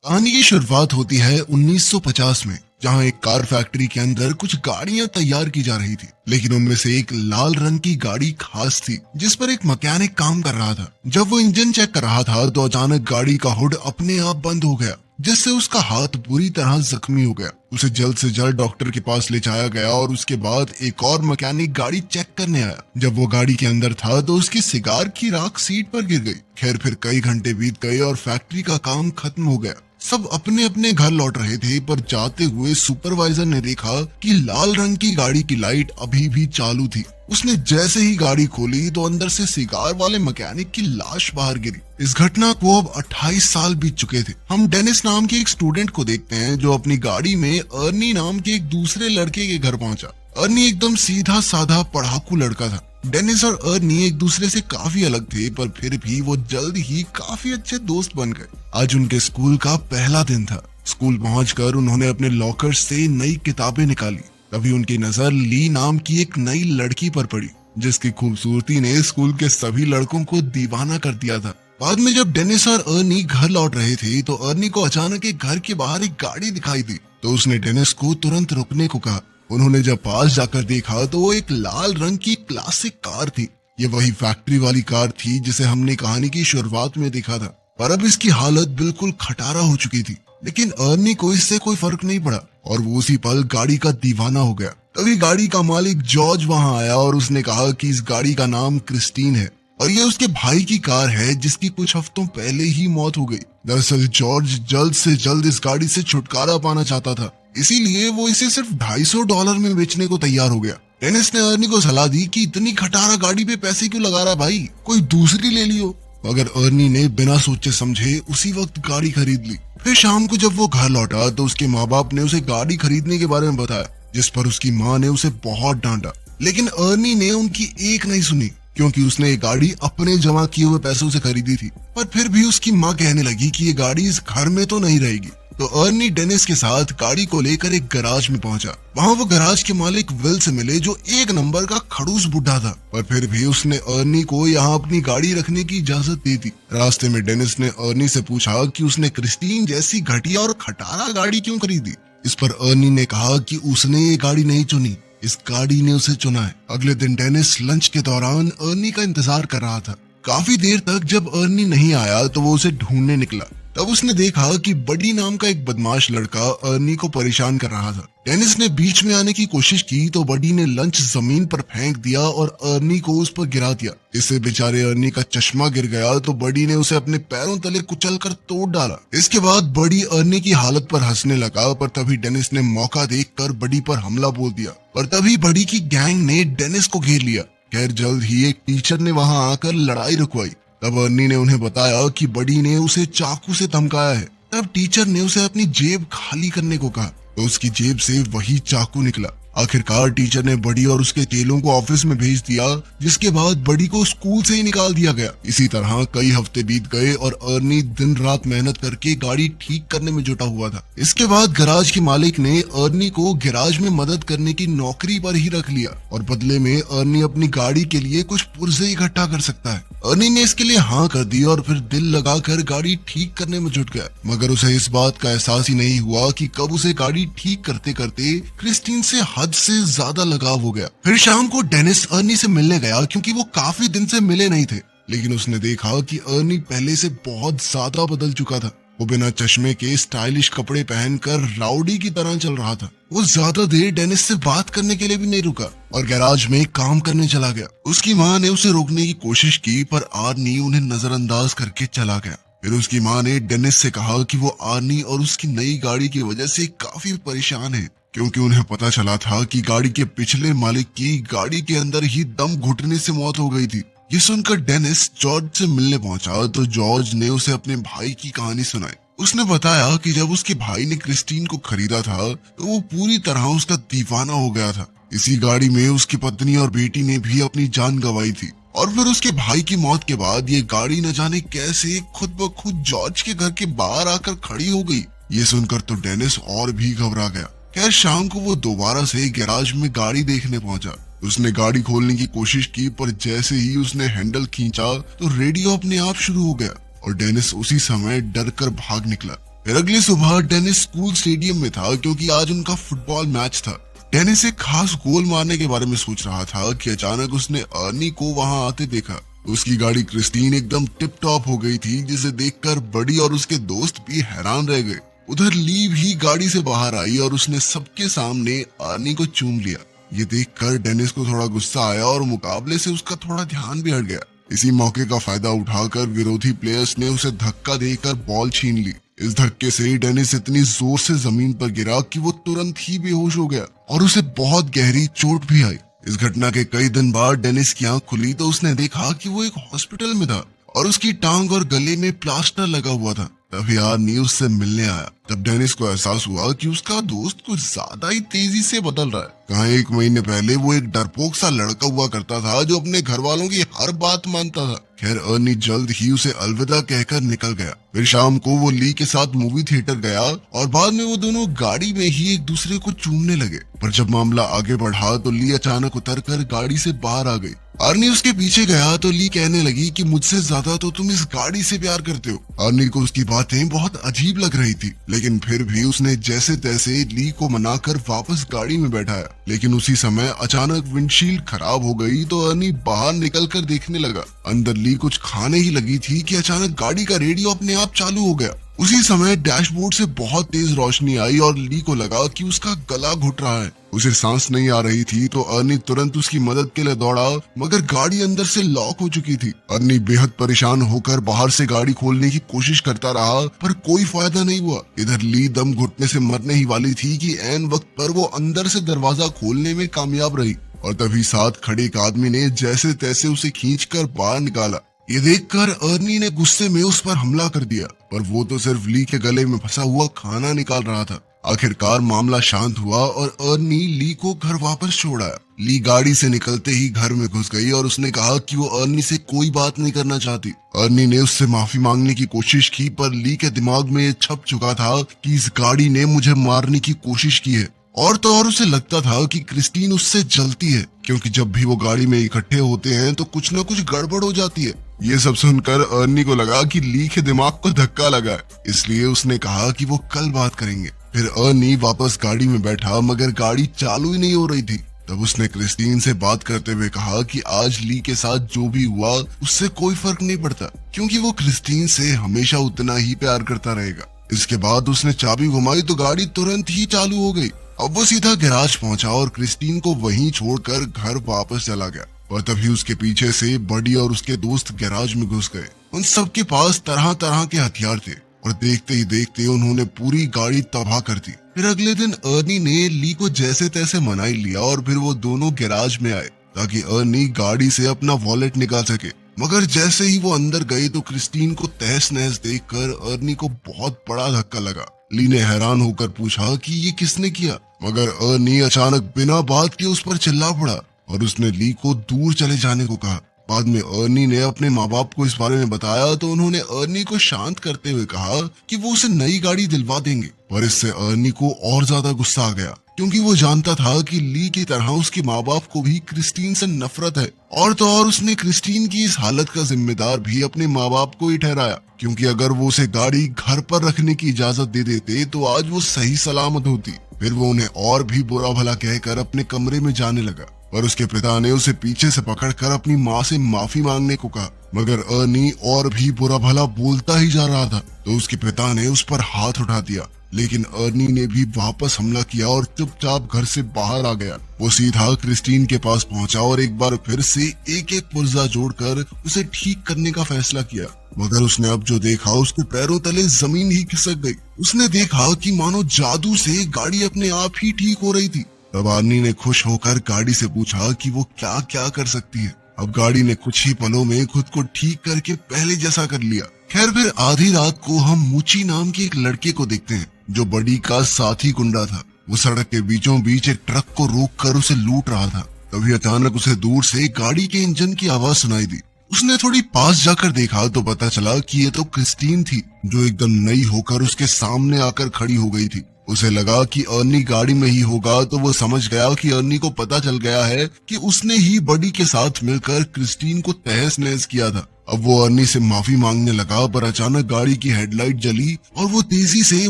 कहानी की शुरुआत होती है 1950 में, जहां एक कार फैक्ट्री के अंदर कुछ गाड़ियां तैयार की जा रही थी। लेकिन उनमें से एक लाल रंग की गाड़ी खास थी, जिस पर एक मैकेनिक काम कर रहा था। जब वो इंजन चेक कर रहा था तो अचानक गाड़ी का हुड अपने आप बंद हो गया, जिससे उसका हाथ बुरी तरह जख्मी हो गया। उसे जल्द से जल्द डॉक्टर के पास ले जाया गया और उसके बाद एक और मैकेनिक गाड़ी चेक करने आया। जब वो गाड़ी के अंदर था तो उसकी सिगार की राख सीट पर गिर गई। खैर, फिर कई घंटे बीत गए और फैक्ट्री का काम खत्म हो गया। सब अपने अपने घर लौट रहे थे, पर जाते हुए सुपरवाइजर ने देखा कि लाल रंग की गाड़ी की लाइट अभी भी चालू थी। उसने जैसे ही गाड़ी खोली तो अंदर से सिगार वाले मैकेनिक की लाश बाहर गिरी। इस घटना को अब 28 साल बीत चुके थे। हम डेनिस नाम के एक स्टूडेंट को देखते हैं जो अपनी गाड़ी में अर्नी नाम के एक दूसरे लड़के के घर पहुंचा। अर्नी एकदम सीधा साधा पढ़ाकू लड़का था। डेनिस और अर्नी एक दूसरे से काफी अलग थे, पर फिर भी वो जल्द ही काफी अच्छे दोस्त बन गए। आज उनके स्कूल का पहला दिन था। स्कूल पहुंचकर उन्होंने अपने लॉकर से नई किताबें निकाली। तभी उनकी नजर ली नाम की एक नई लड़की पर पड़ी, जिसकी खूबसूरती ने स्कूल के सभी लड़कों को दीवाना कर दिया था। बाद में जब डेनिस और अर्नी घर लौट रहे थे तो अर्नी को अचानक एक घर के बाहर एक गाड़ी दिखाई दी, तो उसने डेनिस को तुरंत रुकने को कहा। उन्होंने जब पास जाकर देखा तो वो एक लाल रंग की क्लासिक कार थी। ये वही फैक्ट्री वाली कार थी जिसे हमने कहानी की शुरुआत में देखा था, पर अब इसकी हालत बिल्कुल खटारा हो चुकी थी। लेकिन अर्नी को इससे कोई फर्क नहीं पड़ा और वो उसी पल गाड़ी का दीवाना हो गया। तभी गाड़ी का मालिक जॉर्ज वहां आया और उसने कहा कि इस गाड़ी का नाम क्रिस्टीन है और ये उसके भाई की कार है, जिसकी कुछ हफ्तों पहले ही मौत हो गई। दरअसल जॉर्ज जल्द से जल्द इस गाड़ी से छुटकारा पाना चाहता था, इसीलिए वो इसे सिर्फ $250 में बेचने को तैयार हो गया। डेनिस ने अर्नी को सलाह दी कि इतनी खटारा गाड़ी पे पैसे क्यों लगा रहा है भाई, कोई दूसरी ले लियो। मगर अर्नी ने बिना सोचे समझे उसी वक्त गाड़ी खरीद ली। फिर शाम को जब वो घर लौटा तो उसके माँ बाप ने उसे गाड़ी खरीदने के बारे में बताया, जिस पर उसकी माँ ने उसे बहुत डांटा। लेकिन अर्नी ने उनकी एक नहीं सुनी, क्योंकि उसने ये गाड़ी अपने जमा किए हुए पैसों से खरीदी थी। पर फिर भी उसकी माँ कहने लगी कि ये गाड़ी इस घर में तो नहीं रहेगी। तो अर्नी डेनिस के साथ गाड़ी को लेकर एक गैराज में पहुंचा। वहां वो गैराज के मालिक विल से मिले, जो एक नंबर का खड़ूस बुढ़ा था, पर फिर भी उसने अर्नी को यहाँ अपनी गाड़ी रखने की इजाजत दी थी। रास्ते में डेनिस ने अर्नी से पूछा कि उसने क्रिस्टीन जैसी घटिया और खटारा गाड़ी क्यों खरीदी। इस पर अर्नी ने कहा कि उसने ये गाड़ी नहीं चुनी, इस गाड़ी ने उसे चुना है। अगले दिन डेनिस लंच के दौरान अर्नी का इंतजार कर रहा था। काफी देर तक जब अर्नी नहीं आया तो वो उसे ढूंढने निकला। तब उसने देखा कि बडी नाम का एक बदमाश लड़का अर्नी को परेशान कर रहा था। डेनिस ने बीच में आने की कोशिश की तो बडी ने लंच जमीन पर फेंक दिया और अर्नी को उस पर गिरा दिया। इससे बेचारे अर्नी का चश्मा गिर गया तो बडी ने उसे अपने पैरों तले कुचल कर तोड़ डाला। इसके बाद बडी अर्नी की हालत पर हंसने लगा, पर तभी डेनिस ने मौका देखकर बडी पर हमला बोल दिया। पर तभी बडी की गैंग ने डेनिस को घेर लिया। खैर, जल्द ही एक टीचर ने वहां आकर लड़ाई रुकवाई। तब अर्नी ने उन्हें बताया कि बडी ने उसे चाकू से धमकाया है। तब टीचर ने उसे अपनी जेब खाली करने को कहा, तो उसकी जेब से वही चाकू निकला। आखिरकार टीचर ने बडी और उसके चेलों को ऑफिस में भेज दिया, जिसके बाद बडी को स्कूल से ही निकाल दिया गया। इसी तरह कई हफ्ते बीत गए और अर्नी दिन रात मेहनत करके गाड़ी ठीक करने में जुटा हुआ था। इसके बाद गैराज के मालिक ने अर्नी को गैराज में मदद करने की नौकरी पर ही रख लिया और बदले में अर्नी अपनी गाड़ी के लिए कुछ पुर्जे इकट्ठा कर सकता है। अर्नी ने इसके लिए हाँ कर दी और फिर दिल लगाकर गाड़ी ठीक करने में जुट गया। मगर उसे इस बात का एहसास ही नहीं हुआ कि कब उसे गाड़ी ठीक करते करते क्रिस्टीन से हद से ज्यादा लगाव हो गया। फिर शाम को डेनिस अर्नी से मिलने गया, क्योंकि वो काफी दिन से मिले नहीं थे। लेकिन उसने देखा कि अर्नी पहले से बहुत ज्यादा बदल चुका था। वो बिना चश्मे के स्टाइलिश कपड़े पहनकर राउडी की तरह चल रहा था। वो ज्यादा देर डेनिस से बात करने के लिए भी नहीं रुका और गैराज में काम करने चला गया। उसकी माँ ने उसे रोकने की कोशिश की, पर आर्नी उन्हें नजरअंदाज करके चला गया। फिर उसकी माँ ने डेनिस से कहा कि वो आर्नी और उसकी नई गाड़ी की वजह से काफी परेशान है, क्योंकि उन्हें पता चला था कि गाड़ी के पिछले मालिक की गाड़ी के अंदर ही दम घुटने से मौत हो गई थी। ये सुनकर डेनिस जॉर्ज से मिलने पहुंचा तो जॉर्ज ने उसे अपने भाई की कहानी सुनाई। उसने बताया कि जब उसके भाई ने क्रिस्टीन को खरीदा था तो वो पूरी तरह उसका दीवाना हो गया था। इसी गाड़ी में उसकी पत्नी और बेटी ने भी अपनी जान गंवाई थी और फिर उसके भाई की मौत के बाद ये गाड़ी न जाने कैसे खुद ब खुद जॉर्ज के घर के बाहर आकर खड़ी हो गई। ये सुनकर तो डेनिस और भी घबरा गया। खैर, शाम को वो दोबारा से गैराज में गाड़ी देखने पहुंचा। उसने गाड़ी खोलने की कोशिश की, पर जैसे ही उसने हैंडल खींचा तो रेडियो अपने आप शुरू हो गया और डेनिस उसी समय डर कर भाग निकला। फिर अगली सुबह डेनिस स्कूल स्टेडियम में था क्योंकि आज उनका फुटबॉल मैच था। डेनिस एक खास गोल मारने के बारे में सोच रहा था कि अचानक उसने अर्नी को वहां आते देखा। उसकी गाड़ी क्रिस्टीन एकदम टिप टॉप हो गई थी, जिसे देखकर बडी और उसके दोस्त भी हैरान रह गए। उधर ली भी गाड़ी से बाहर आई और उसने सबके सामने अर्नी को चूम लिया। ये देखकर डेनिस को थोड़ा गुस्सा आया और मुकाबले से उसका थोड़ा ध्यान भी हट गया। इसी मौके का फायदा उठाकर विरोधी प्लेयर्स ने उसे धक्का देकर बॉल छीन ली। इस धक्के से डेनिस इतनी जोर से जमीन पर गिरा कि वो तुरंत ही बेहोश हो गया और उसे बहुत गहरी चोट भी आई। इस घटना के कई दिन बाद डेनिस की आंख खुली तो उसने देखा कि वो एक हॉस्पिटल में था और उसकी टांग और गले में प्लास्टर लगा हुआ था। तभी आर्नी उससे मिलने आया। तब डेनिस को एहसास हुआ कि उसका दोस्त कुछ ज्यादा ही तेजी से बदल रहा है। कहाँ 1 महीने पहले वो एक डरपोक सा लड़का हुआ करता था जो अपने घर वालों की हर बात मानता था। खैर अर्नी जल्द ही उसे अलविदा कहकर निकल गया। फिर शाम को वो ली के साथ मूवी थिएटर गया और बाद में वो दोनों गाड़ी में ही एक दूसरे को चूमने लगे। पर जब मामला आगे बढ़ा तो ली अचानक उतरकर गाड़ी से बाहर आ गई। अर्नी उसके पीछे गया तो ली कहने लगी कि मुझसे ज्यादा तो तुम इस गाड़ी से प्यार करते हो। अर्नी को उसकी बातें बहुत अजीब लग रही थी, लेकिन फिर भी उसने जैसे तैसे ली को मनाकर वापस गाड़ी में बैठाया। लेकिन उसी समय अचानक विंडशील्ड खराब हो गई तो अर्नी बाहर निकलकर देखने लगा। अंदर ली कुछ खाने ही लगी थी कि अचानक गाड़ी का रेडियो अपने आप चालू हो गया। उसी समय डैशबोर्ड से बहुत तेज रोशनी आई और ली को लगा कि उसका गला घुट रहा है। उसे सांस नहीं आ रही थी तो अर्नी तुरंत उसकी मदद के लिए दौड़ा, मगर गाड़ी अंदर से लॉक हो चुकी थी। अर्नी बेहद परेशान होकर बाहर से गाड़ी खोलने की कोशिश करता रहा, पर कोई फायदा नहीं हुआ। इधर ली दम घुटने से मरने ही वाली थी कि ऐन वक्त पर वो अंदर से दरवाजा खोलने में कामयाब रही और तभी साथ खड़े एक आदमी ने जैसे तैसे उसे खींचकर बाहर निकाला। ये देखकर अर्नी ने गुस्से में उस पर हमला कर दिया, पर वो तो सिर्फ ली के गले में फंसा हुआ खाना निकाल रहा था। आखिरकार मामला शांत हुआ और अर्नी ली को घर वापस छोड़ आया। ली गाड़ी से निकलते ही घर में घुस गई और उसने कहा कि वो अर्नी से कोई बात नहीं करना चाहती। अर्नी ने उससे माफी मांगने की कोशिश की, पर ली के दिमाग में छप चुका था कि इस गाड़ी ने मुझे मारने की कोशिश की है। और तो और उसे लगता था कि क्रिस्टीन उससे जलती है, क्योंकि जब भी वो गाड़ी में इकट्ठे होते हैं तो कुछ न कुछ गड़बड़ हो जाती है। ये सब सुनकर अर्नी को लगा कि ली के दिमाग को धक्का लगा है, इसलिए उसने कहा कि वो कल बात करेंगे। फिर अर्नी वापस गाड़ी में बैठा, मगर गाड़ी चालू ही नहीं हो रही थी। तब उसने क्रिस्टीन से बात करते हुए कहा कि आज ली के साथ जो भी हुआ उससे कोई फर्क नहीं पड़ता, क्योंकि वो क्रिस्टीन से हमेशा उतना ही प्यार करता रहेगा। इसके बाद उसने चाबी घुमाई तो गाड़ी तुरंत ही चालू हो गई। अब वो सीधा गैराज पहुंचा और क्रिस्टीन को वहीं छोड़कर घर वापस चला गया। और तभी उसके पीछे से बडी और उसके दोस्त गैराज में घुस गए। उन सबके पास तरह तरह के हथियार थे और देखते ही देखते उन्होंने पूरी गाड़ी तबाह कर दी। फिर अगले दिन अर्नी ने ली को जैसे तैसे मना ही लिया और फिर वो दोनों गैराज में आए ताकि अर्नी गाड़ी से अपना वॉलेट निकाल सके। मगर जैसे ही वो अंदर गए तो क्रिस्टीन को तहस नहस देखकर अर्नी को बहुत बड़ा धक्का लगा। ली ने हैरान होकर पूछा कि ये किसने किया, मगर अर्नी अचानक बिना बात के उस पर चिल्ला पड़ा और उसने ली को दूर चले जाने को कहा। बाद में अर्नी ने अपने माँ बाप को इस बारे में बताया तो उन्होंने अर्नी को शांत करते हुए कहा कि वो उसे नई गाड़ी दिलवा देंगे। पर इससे अर्नी को और ज्यादा गुस्सा आ गया, क्योंकि वो जानता था कि ली की तरह उसके माँ बाप को भी क्रिस्टीन से नफरत है। और तो और उसने क्रिस्टीन की इस हालत का जिम्मेदार भी अपने माँ बाप को ही ठहराया, क्योंकि अगर वो उसे गाड़ी घर पर रखने की इजाजत दे देते तो आज वो सही सलामत होती। फिर वो उन्हें और भी बुरा भला कहकर अपने कमरे में जाने लगा, पर उसके पिता ने उसे पीछे से पकड़कर अपनी माँ से माफी मांगने को कहा। मगर अर्नी और भी बुरा भला बोलता ही जा रहा था तो उसके पिता ने उस पर हाथ उठा दिया, लेकिन अर्नी ने भी वापस हमला किया और चुपचाप घर से बाहर आ गया। वो सीधा क्रिस्टीन के पास पहुंचा और एक बार फिर से एक एक पुर्जा जोड़कर उसे ठीक करने का फैसला किया। मगर उसने अब जो देखा उसके पैरों तले जमीन ही खिसक गई। उसने देखा कि मानो जादू से गाड़ी अपने आप ही ठीक हो रही थी। तब अर्नी ने खुश होकर गाड़ी से पूछा कि वो क्या क्या कर सकती है। अब गाड़ी ने कुछ ही पलों में खुद को ठीक करके पहले जैसा कर लिया। खैर फिर आधी रात को हम मूची नाम के एक लड़के को देखते हैं जो बडी का साथी गुंडा था। वो सड़क के बीचों बीच एक ट्रक को रोककर उसे लूट रहा था। तभी अचानक उसे दूर से गाड़ी के इंजन की आवाज सुनाई दी। उसने थोड़ी पास जाकर देखा तो पता चला कि ये तो क्रिस्टीन थी, जो एकदम नई होकर उसके सामने आकर खड़ी हो गई थी। उसे लगा कि अर्नी गाड़ी में ही होगा तो वो समझ गया कि अर्नी को पता चल गया है कि उसने ही बडी के साथ मिलकर क्रिस्टीन को तहस नहस किया था। अब वो अर्नी से माफी मांगने लगा, पर अचानक गाड़ी की हेडलाइट जली और वो तेजी से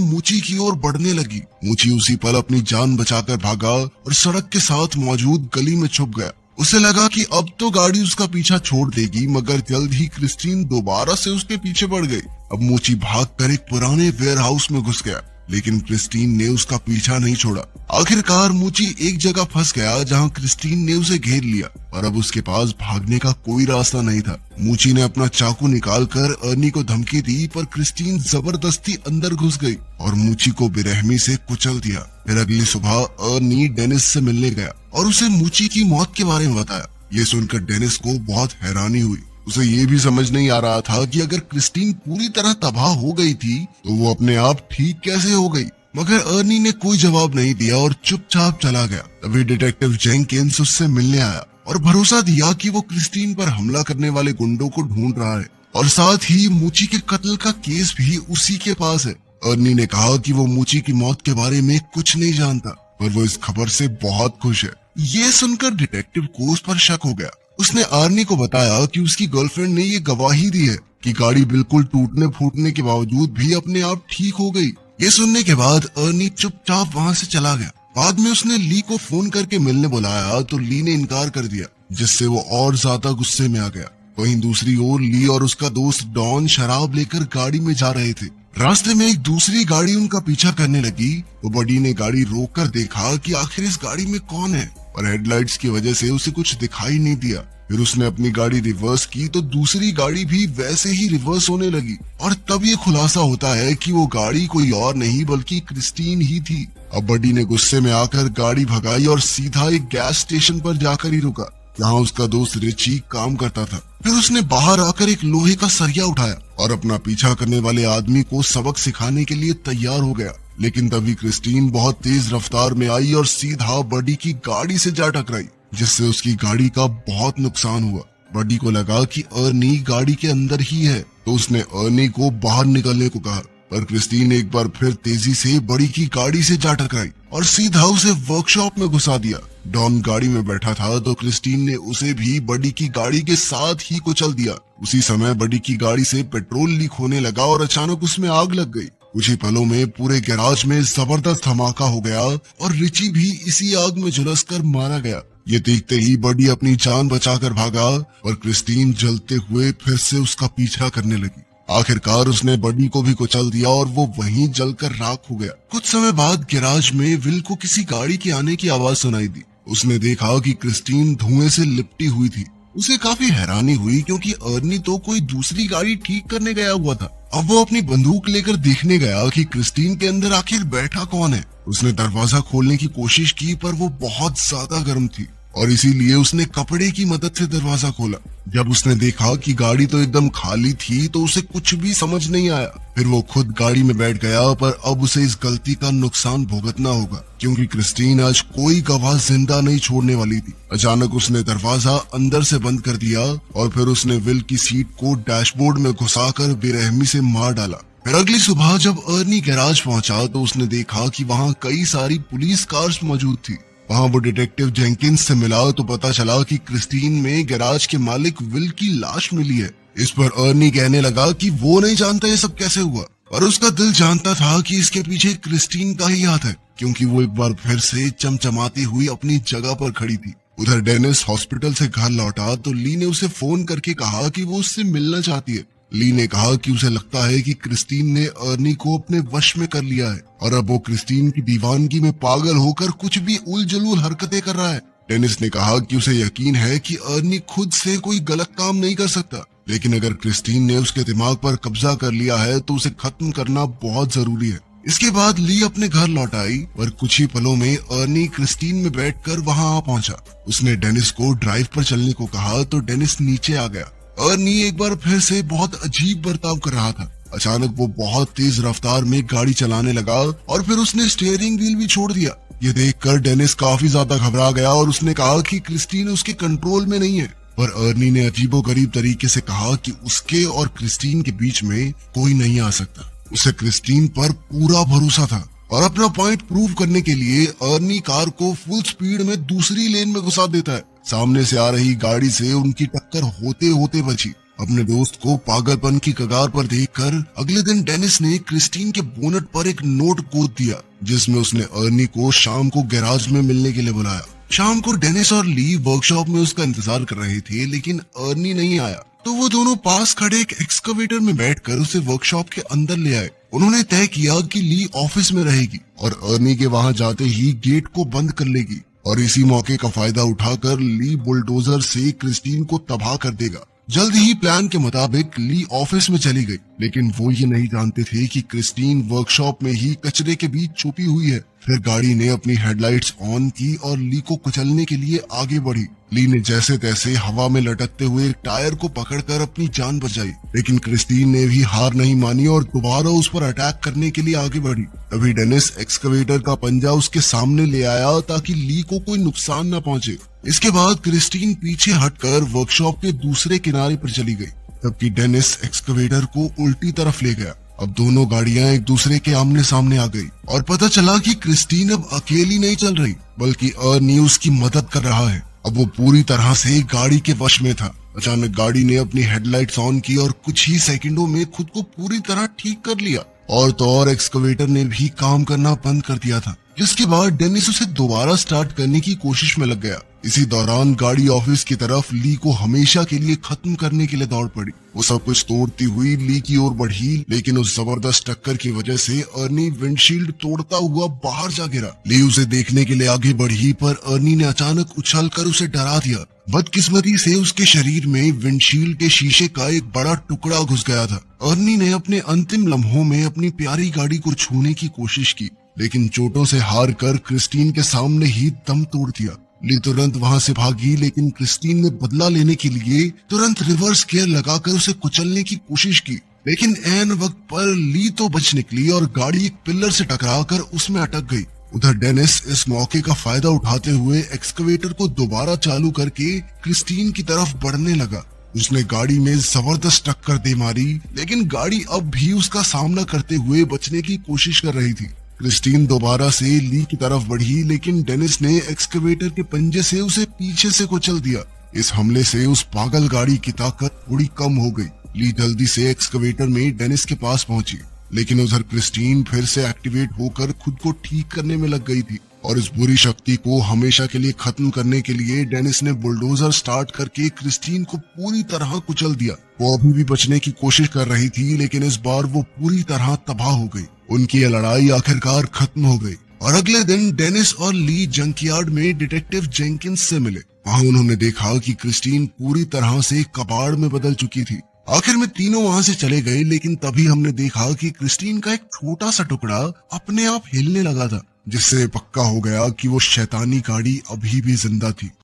मूची की ओर बढ़ने लगी। मूची उसी पल अपनी जान बचाकर भागा और सड़क के साथ मौजूद गली में छुप गया। उसे लगा कि अब तो गाड़ी उसका पीछा छोड़ देगी, मगर जल्द ही क्रिस्टीन दोबारा से उसके पीछे पड़ गई। अब मूची भागकर एक पुराने वेयर हाउस में घुस गया, लेकिन क्रिस्टीन ने उसका पीछा नहीं छोड़ा। आखिरकार मूची एक जगह फंस गया जहां क्रिस्टीन ने उसे घेर लिया और अब उसके पास भागने का कोई रास्ता नहीं था। मूची ने अपना चाकू निकालकर अर्नी को धमकी दी, पर क्रिस्टीन जबरदस्ती अंदर घुस गई और मूची को बेरहमी से कुचल दिया। फिर अगली सुबह अर्नी डेनिस से मिलने गया और उसे मूची की मौत के बारे में बताया। ये सुनकर डेनिस को बहुत हैरानी हुई। उसे ये भी समझ नहीं आ रहा था कि अगर क्रिस्टीन पूरी तरह तबाह हो गई थी तो वो अपने आप ठीक कैसे हो गई। मगर अर्नी ने कोई जवाब नहीं दिया और चुपचाप चला गया। तभी डिटेक्टिव जेंकिंस उससे मिलने आया और भरोसा दिया कि वो क्रिस्टीन पर हमला करने वाले गुंडों को ढूंढ रहा है और साथ ही मूची के कत्ल का केस भी उसी के पास है। अर्नी ने कहा कि वो मूची की मौत के बारे में कुछ नहीं जानता, पर वो इस खबर से बहुत खुश है। ये सुनकर डिटेक्टिव को उस पर शक हो गया। उसने आर्नी को बताया कि उसकी गर्लफ्रेंड ने ये गवाही दी है कि गाड़ी बिल्कुल टूटने फूटने के बावजूद भी अपने आप ठीक हो गई। ये सुनने के बाद अर्नी चुपचाप वहां से चला गया। बाद में उसने ली को फोन करके मिलने बुलाया तो ली ने इनकार कर दिया, जिससे वो और ज्यादा गुस्से में आ गया। वहीं दूसरी ओर ली और उसका दोस्त डॉन शराब लेकर गाड़ी में जा रहे थे। रास्ते में एक दूसरी गाड़ी उनका पीछा करने लगी तो बडी ने गाड़ी रोककर देखा कि आखिर इस गाड़ी में कौन है, और हेडलाइट्स की वजह से उसे कुछ दिखाई नहीं दिया। फिर उसने अपनी गाड़ी रिवर्स की तो दूसरी गाड़ी भी वैसे ही रिवर्स होने लगी और तब ये खुलासा होता है कि वो गाड़ी कोई और नहीं बल्कि क्रिस्टीन ही थी। अब बडी ने गुस्से में आकर गाड़ी भगाई और सीधा एक गैस स्टेशन पर जाकर ही रुका जहाँ उसका दोस्त रिची काम करता था। फिर उसने बाहर आकर एक लोहे का सरिया उठाया और अपना पीछा करने वाले आदमी को सबक सिखाने के लिए तैयार हो गया। लेकिन तभी क्रिस्टीन बहुत तेज रफ्तार में आई और सीधा बडी की गाड़ी से जा टकराई, जिससे उसकी गाड़ी का बहुत नुकसान हुआ। बडी को लगा कि अर्नी गाड़ी के अंदर ही है तो उसने अर्नी को बाहर निकलने को कहा, पर क्रिस्टीन एक बार फिर तेजी से बडी की गाड़ी से जा टकराई और सीधा उसे वर्कशॉप में घुसा दिया। डॉन गाड़ी में बैठा था तो क्रिस्टीन ने उसे भी बडी की गाड़ी के साथ ही कुचल दिया। उसी समय बडी की गाड़ी से पेट्रोल लीक होने लगा और अचानक उसमें आग लग गई। कुछ ही पलों में पूरे गैराज में जबरदस्त धमाका हो गया और रिची भी इसी आग में झुलसकर मारा गया। ये देखते ही बडी अपनी जान बचाकर भागा और क्रिस्टीन जलते हुए फिर से उसका पीछा करने लगी। आखिरकार उसने बडी को भी कुचल दिया और वो वहीं जलकर राख हो गया। कुछ समय बाद गैराज में विल को किसी गाड़ी के आने की आवाज सुनाई दी। उसने देखा कि क्रिस्टीन धुएं से लिपटी हुई थी। उसे काफी हैरानी हुई क्योंकि अर्नी तो कोई दूसरी गाड़ी ठीक करने गया हुआ था। अब वो अपनी बंदूक लेकर देखने गया कि क्रिस्टीन के अंदर आखिर बैठा कौन है। उसने दरवाजा खोलने की कोशिश की पर वो बहुत ज्यादा गर्म थी और इसीलिए उसने कपड़े की मदद से दरवाजा खोला। जब उसने देखा कि गाड़ी तो एकदम खाली थी तो उसे कुछ भी समझ नहीं आया। फिर वो खुद गाड़ी में बैठ गया, पर अब उसे इस गलती का नुकसान भुगतना होगा क्योंकि क्रिस्टीन आज कोई गवाह जिंदा नहीं छोड़ने वाली थी। अचानक उसने दरवाजा अंदर से बंद कर दिया और फिर उसने विल की सीट को डैशबोर्ड में घुसाकर बेरहमी से मार डाला। फिर अगली सुबह जब अर्नी गैराज पहुंचा तो उसने देखा कि वहाँ कई सारी पुलिस कार्स मौजूद थी। वहाँ वो डिटेक्टिव जेंकिंस से मिला तो पता चला कि क्रिस्टीन में गैराज के मालिक विल की लाश मिली है। इस पर अर्नी कहने लगा कि वो नहीं जानता ये सब कैसे हुआ, और उसका दिल जानता था कि इसके पीछे क्रिस्टीन का ही हाथ है क्योंकि वो एक बार फिर से चमचमाती हुई अपनी जगह पर खड़ी थी। उधर डेनिस हॉस्पिटल से घर लौटा तो ली ने उसे फोन करके कहा कि वो उससे मिलना चाहती है। ली ने कहा कि उसे लगता है कि क्रिस्टीन ने अर्नी को अपने वश में कर लिया है और अब वो क्रिस्टीन की दीवानगी में पागल होकर कुछ भी उलझुल हरकतें कर रहा है। डेनिस ने कहा कि उसे यकीन है कि अर्नी खुद से कोई गलत काम नहीं कर सकता, लेकिन अगर क्रिस्टीन ने उसके दिमाग पर कब्जा कर लिया है तो उसे खत्म करना बहुत जरूरी है। इसके बाद ली अपने घर लौट आई और कुछ ही पलों में अर्नी क्रिस्टीन में बैठकर वहां आ पहुंचा। उसने डेनिस को ड्राइव पर चलने को कहा तो डेनिस नीचे आ गया। अर्नी एक बार फिर से बहुत अजीब बर्ताव कर रहा था। अचानक वो बहुत तेज रफ्तार में गाड़ी चलाने लगा और फिर उसने स्टीयरिंग व्हील भी छोड़ दिया। ये देखकर डेनिस काफी ज्यादा घबरा गया और उसने कहा कि क्रिस्टीन उसके कंट्रोल में नहीं है, पर अर्नी ने अजीबोगरीब तरीके से कहा कि उसके और क्रिस्टीन के बीच में कोई नहीं आ सकता। उसे क्रिस्टीन पर पूरा भरोसा था और अपना पॉइंट प्रूव करने के लिए अर्नी कार को फुल स्पीड में दूसरी लेन में घुसा देता है। सामने से आ रही गाड़ी से उनकी टक्कर होते होते बची। अपने दोस्त को पागलपन की कगार पर देखकर अगले दिन डेनिस ने क्रिस्टीन के बोनट पर एक नोट गोद दिया, जिसमें उसने अर्नी को शाम को गैराज में मिलने के लिए बुलाया। शाम को डेनिस और ली वर्कशॉप में उसका इंतजार कर रहे थे, लेकिन अर्नी नहीं आया। तो वो दोनों पास खड़े एक एक्सकवेटर में बैठकर उसे वर्कशॉप के अंदर ले आए। उन्होंने तय किया कि ली ऑफिस में रहेगी और अर्नी के वहां जाते ही गेट को बंद कर लेगी, और इसी मौके का फायदा उठाकर ली बुलडोजर से क्रिस्टीन को तबाह कर देगा। जल्द ही प्लान के मुताबिक ली ऑफिस में चली गई, लेकिन वो ये नहीं जानते थे कि क्रिस्टीन वर्कशॉप में ही कचरे के बीच छुपी हुई है। फिर गाड़ी ने अपनी हेडलाइट्स ऑन की और ली को कुचलने के लिए आगे बढ़ी। ली ने जैसे तैसे हवा में लटकते हुए एक टायर को पकड़कर अपनी जान बचाई, लेकिन क्रिस्टीन ने भी हार नहीं मानी और दोबारा उस पर अटैक करने के लिए आगे बढ़ी। तभी डेनिस एक्सकवेटर का पंजा उसके सामने ले आया ताकि ली को कोई नुकसान न पहुंचे। इसके बाद क्रिस्टीन पीछे हटकर वर्कशॉप के दूसरे किनारे पर चली गई, जबकि डेनिस एक्सकवेटर को उल्टी तरफ ले गया। अब दोनों गाड़ियां एक दूसरे के आमने सामने आ गई और पता चला कि क्रिस्टीन अब अकेली नहीं चल रही, बल्कि अर्नी उसकी मदद कर रहा है। अब वो पूरी तरह से गाड़ी के वश में था। अचानक गाड़ी ने अपनी हेडलाइट्स ऑन की और कुछ ही सेकंडों में खुद को पूरी तरह ठीक कर लिया। और तो और एक्सकवेटर ने भी काम करना बंद कर दिया था, जिसके बाद डेनिस उसे दोबारा स्टार्ट करने की कोशिश में लग गया। इसी दौरान गाड़ी ऑफिस की तरफ ली को हमेशा के लिए खत्म करने के लिए दौड़ पड़ी। वो सब कुछ तोड़ती हुई ली की ओर बढ़ी, लेकिन उस जबरदस्त टक्कर की वजह से अर्नी विंडशील्ड तोड़ता हुआ बाहर जा गिरा। ली उसे देखने के लिए आगे बढ़ी, पर अर्नी ने अचानक उछलकर उसे डरा दिया। बदकिस्मती से उसके शरीर में विंडशील्ड के शीशे का एक बड़ा टुकड़ा घुस गया था। अर्नी ने अपने अंतिम लम्हों में अपनी प्यारी गाड़ी को छूने की कोशिश की, लेकिन चोटों से हार कर क्रिस्टीन के सामने ही दम तोड़ दिया। ली तुरंत वहां से भागी, लेकिन क्रिस्टीन ने बदला लेने के लिए तुरंत रिवर्स गियर लगाकर उसे कुचलने की कोशिश की, लेकिन ऐन वक्त पर ली तो बच निकली और गाड़ी एक पिलर से टकराकर उसमें अटक गई। उधर डेनिस इस मौके का फायदा उठाते हुए एक्सकवेटर को दोबारा चालू करके क्रिस्टीन की तरफ बढ़ने लगा। उसने गाड़ी में जबरदस्त टक्कर दे मारी, लेकिन गाड़ी अब भी उसका सामना करते हुए बचने की कोशिश कर रही थी। क्रिस्टीन दोबारा से ली की तरफ बढ़ी, लेकिन डेनिस ने एक्सकवेटर के पंजे से उसे पीछे से कुचल दिया। इस हमले से उस पागल गाड़ी की ताकत थोड़ी कम हो गई। ली जल्दी से एक्सकवेटर में डेनिस के पास पहुंची, लेकिन उधर क्रिस्टीन फिर से एक्टिवेट होकर खुद को ठीक करने में लग गई थी। और इस बुरी शक्ति को हमेशा के लिए खत्म करने के लिए डेनिस ने बुलडोजर स्टार्ट करके क्रिस्टीन को पूरी तरह कुचल दिया। वो अभी भी बचने की कोशिश कर रही थी, लेकिन इस बार वो पूरी तरह तबाह हो गई। उनकी ये लड़ाई आखिरकार खत्म हो गई और अगले दिन डेनिस और ली जंकयार्ड में डिटेक्टिव जेंकिंस से मिले। वहां उन्होंने देखा कि क्रिस्टीन पूरी तरह से कबाड़ में बदल चुकी थी। आखिर में तीनों वहां से चले गए, लेकिन तभी हमने देखा कि क्रिस्टीन का एक छोटा सा टुकड़ा अपने आप हिलने लगा था, जिससे पक्का हो गया कि वो शैतानी गाड़ी अभी भी जिंदा थी।